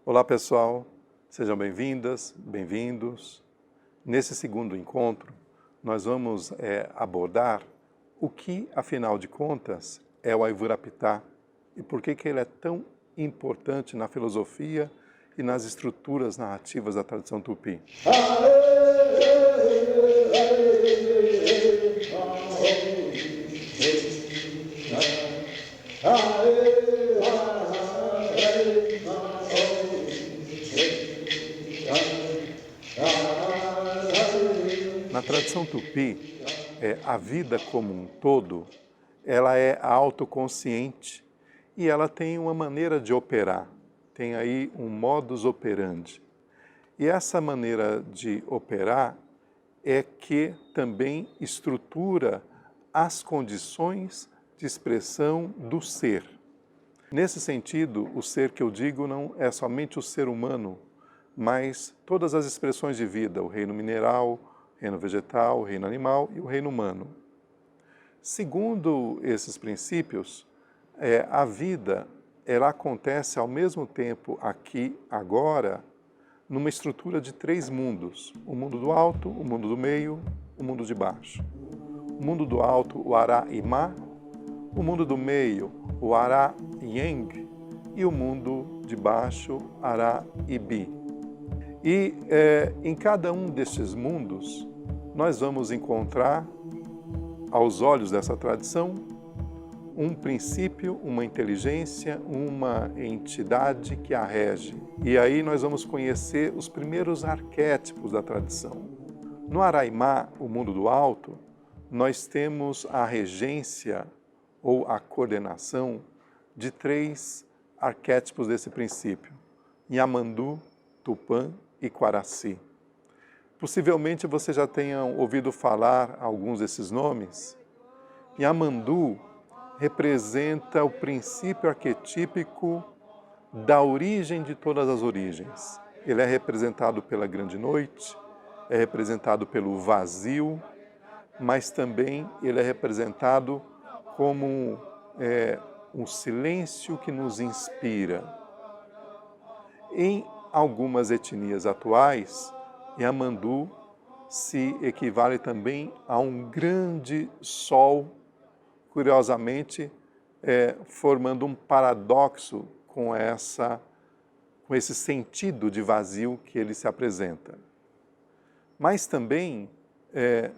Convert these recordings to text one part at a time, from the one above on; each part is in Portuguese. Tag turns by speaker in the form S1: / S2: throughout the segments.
S1: Olá pessoal, sejam bem-vindas, bem-vindos. Nesse segundo encontro, nós vamos abordar o que, afinal de contas, é o Aivurapitã e por que ele é tão importante na filosofia e nas estruturas narrativas da tradição tupi. Na tradição tupi, a vida como um todo, ela é autoconsciente e ela tem uma maneira de operar, tem aí um modus operandi. E essa maneira de operar é que também estrutura as condições de expressão do ser. Nesse sentido, o ser que eu digo não é somente o ser humano, mas todas as expressões de vida, o reino mineral, o reino vegetal, o reino animal e o reino humano. Segundo esses princípios, a vida ela acontece ao mesmo tempo aqui, agora, numa estrutura de três mundos: o mundo do alto, o mundo do meio, o mundo de baixo. O mundo do alto, o Ara e Ma, o mundo do meio, o Ara e Yang, e o mundo de baixo, Ara e Bi. E em cada um destes mundos, nós vamos encontrar, aos olhos dessa tradição, um princípio, uma inteligência, uma entidade que a rege. E aí nós vamos conhecer os primeiros arquétipos da tradição. No Araimá, o mundo do alto, nós temos a regência ou a coordenação de três arquétipos desse princípio: Nhamandu, Tupã e Quaraci. Possivelmente você já tenha ouvido falar alguns desses nomes. Nhamandu representa o princípio arquetípico da origem de todas as origens. Ele é representado pela grande noite, é representado pelo vazio, mas também ele é representado como um silêncio que nos inspira. Em algumas etnias atuais, Nhamandu se equivale também a um grande sol, curiosamente, formando um paradoxo com esse sentido de vazio que ele se apresenta. Mas também,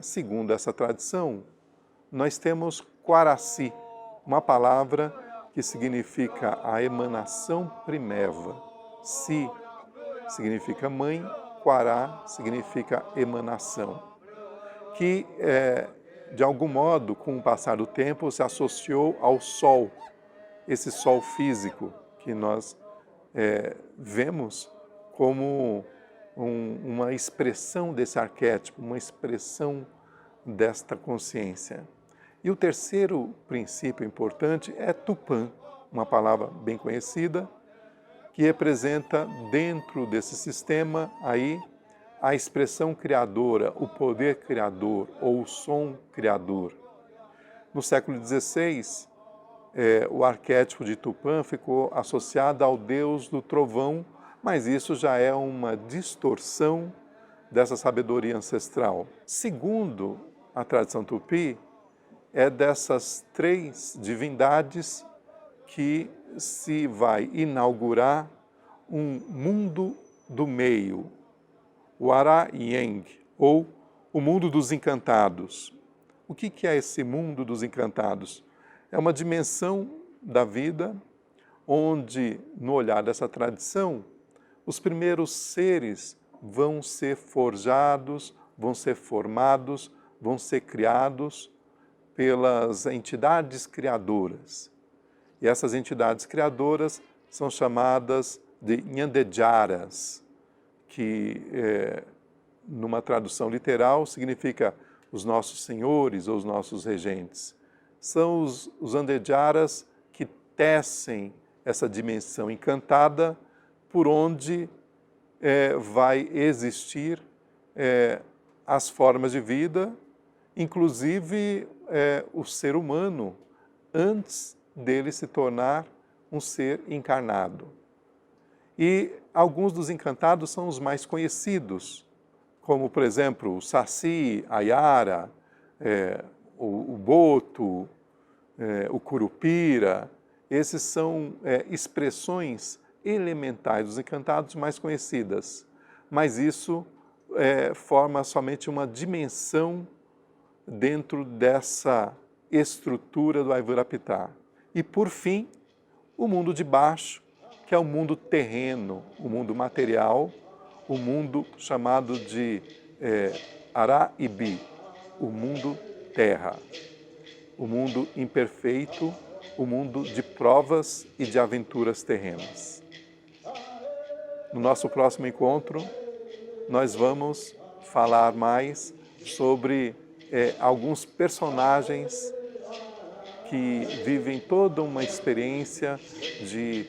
S1: segundo essa tradição, nós temos Quaraci, uma palavra que significa a emanação primeva. Si significa mãe, Quará significa emanação, que de algum modo, com o passar do tempo, se associou ao sol, esse sol físico que nós vemos como uma expressão desse arquétipo, uma expressão desta consciência. E o terceiro princípio importante é Tupã, uma palavra bem conhecida, que representa dentro desse sistema aí a expressão criadora, o poder criador ou o som criador. No século XVI, o arquétipo de Tupã ficou associado ao deus do trovão, mas isso já é uma distorção dessa sabedoria ancestral. Segundo a tradição tupi, é dessas três divindades que se vai inaugurar um mundo do meio, o Ara Yang, ou o mundo dos encantados. O que é esse mundo dos encantados? É uma dimensão da vida onde, no olhar dessa tradição, os primeiros seres vão ser forjados, vão ser formados, vão ser criados pelas entidades criadoras. E essas entidades criadoras são chamadas de Nhandejaras, que numa tradução literal significa os nossos senhores ou os nossos regentes. São os Nhandejaras que tecem essa dimensão encantada por onde vai existir as formas de vida, inclusive o ser humano, antes dele se tornar um ser encarnado. E alguns dos encantados são os mais conhecidos, como, por exemplo, o Saci, a Yara, o Boto, o Curupira. Esses são expressões elementais dos encantados mais conhecidas, mas isso forma somente uma dimensão dentro dessa estrutura do Aivurapitã. E, por fim, o mundo de baixo, que é o mundo terreno, o mundo material, o mundo chamado de Ara-Ibi, o mundo terra, o mundo imperfeito, o mundo de provas e de aventuras terrenas. No nosso próximo encontro, nós vamos falar mais sobre alguns personagens que vivem toda uma experiência de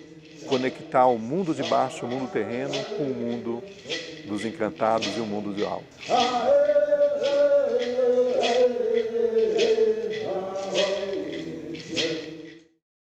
S1: conectar o mundo de baixo, o mundo terreno, com o mundo dos encantados e o mundo do alto.